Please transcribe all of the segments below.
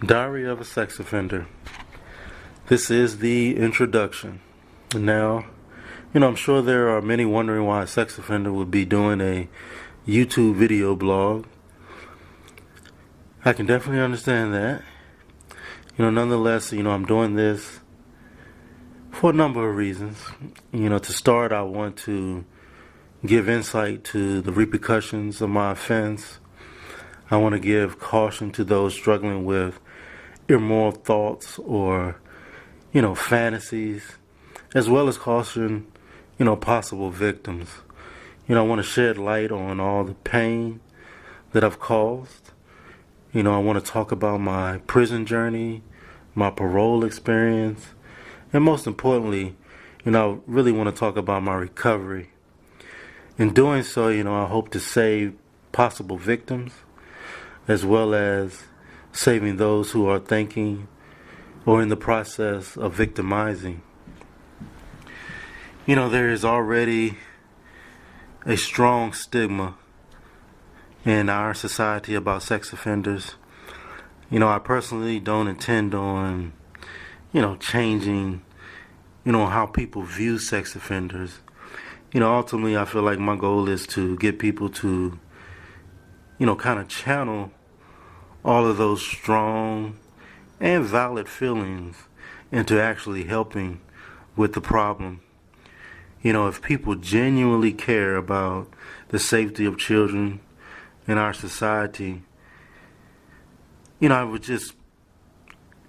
Diary of a Sex Offender. This is the introduction. Now, I'm sure there are many wondering why a sex offender would be doing a YouTube video blog. I can definitely understand that. Nonetheless, I'm doing this for a number of reasons. To start, I want to give insight to the repercussions of my offense. I want to give caution to those struggling with immoral thoughts or, fantasies, as well as caution, possible victims. I want to shed light on all the pain that I've caused. I want to talk about my prison journey, my parole experience, and most importantly, I really want to talk about my recovery. In doing so, I hope to save possible victims, as well as saving those who are thinking or in the process of victimizing. There is already a strong stigma in our society about sex offenders. I personally don't intend on, changing, how people view sex offenders. Ultimately, I feel like my goal is to get people to, kind of channel all of those strong and valid feelings into actually helping with the problem. If people genuinely care about the safety of children in our society, I would just,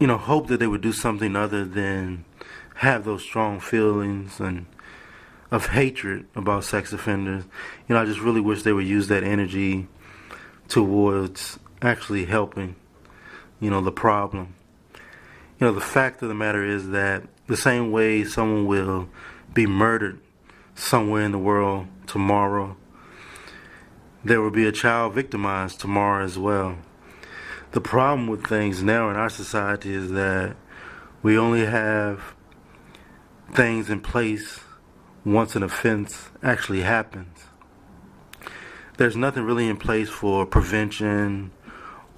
hope that they would do something other than have those strong feelings and of hatred about sex offenders. I just really wish they would use that energy towards actually helping, the problem. The fact of the matter is that the same way someone will be murdered somewhere in the world tomorrow, there will be a child victimized tomorrow as well. The problem with things now in our society is that we only have things in place once an offense actually happens. There's nothing really in place for prevention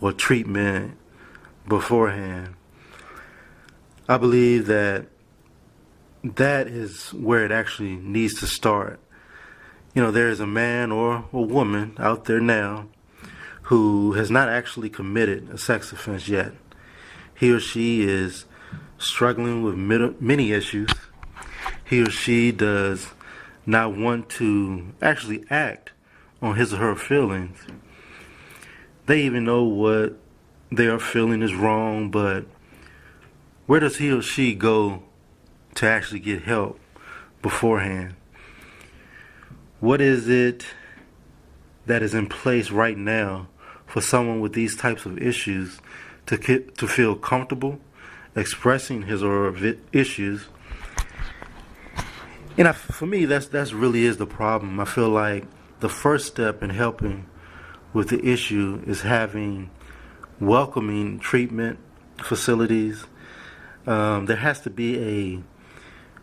or treatment beforehand. I believe that is where it actually needs to start. There is a man or a woman out there now who has not actually committed a sex offense yet. He or she is struggling with many issues. He or she does not want to actually act on his or her feelings. They even know what they are feeling is wrong, but where does he or she go to actually get help beforehand? What is it that is in place right now for someone with these types of issues to feel comfortable expressing his or her issues? And for me, that's really is the problem. I feel like the first step in helping with the issue is having welcoming treatment facilities. There has to be a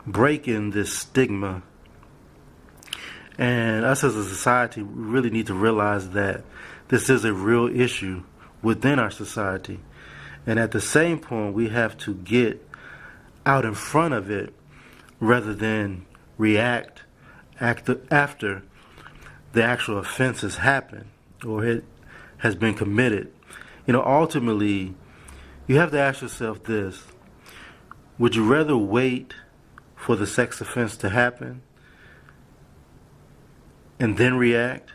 break in this stigma. And us as a society, we really need to realize that this is a real issue within our society. And at the same point, we have to get out in front of it rather than react after the actual offense has happened or it has been committed. Ultimately, you have to ask yourself this: would you rather wait for the sex offense to happen and then react?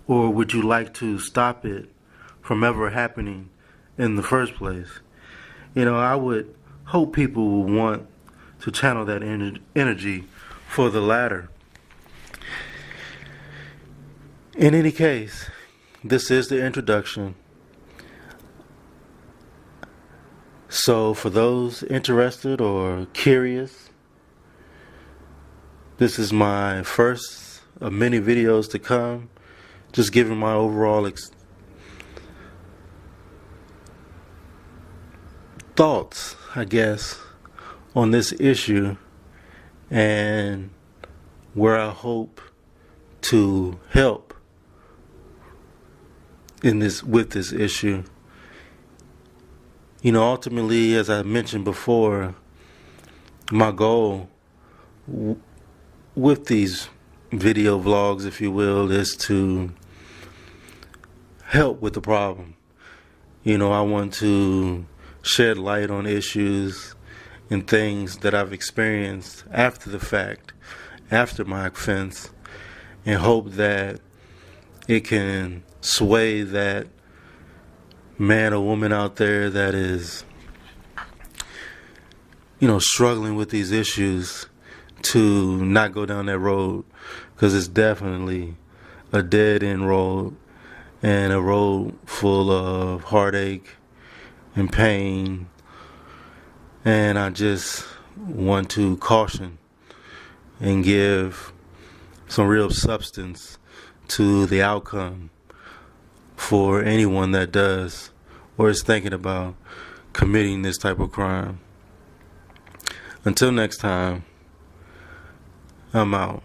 Or would you like to stop it from ever happening in the first place? I would hope people will want to channel that energy for the latter. In any case, this is the introduction. So for those interested or curious, this is my first of many videos to come, just giving my overall thoughts, I guess, on this issue and where I hope to help with this issue. Ultimately, as I mentioned before, my goal with these video vlogs, if you will, is to help with the problem. I want to shed light on issues and things that I've experienced after the fact, after my offense, and hope that it can sway that man or woman out there that is, struggling with these issues to not go down that road, because it's definitely a dead-end road and a road full of heartache and pain. And I just want to caution and give some real substance to the outcome for anyone that does or is thinking about committing this type of crime. Until next time, I'm out.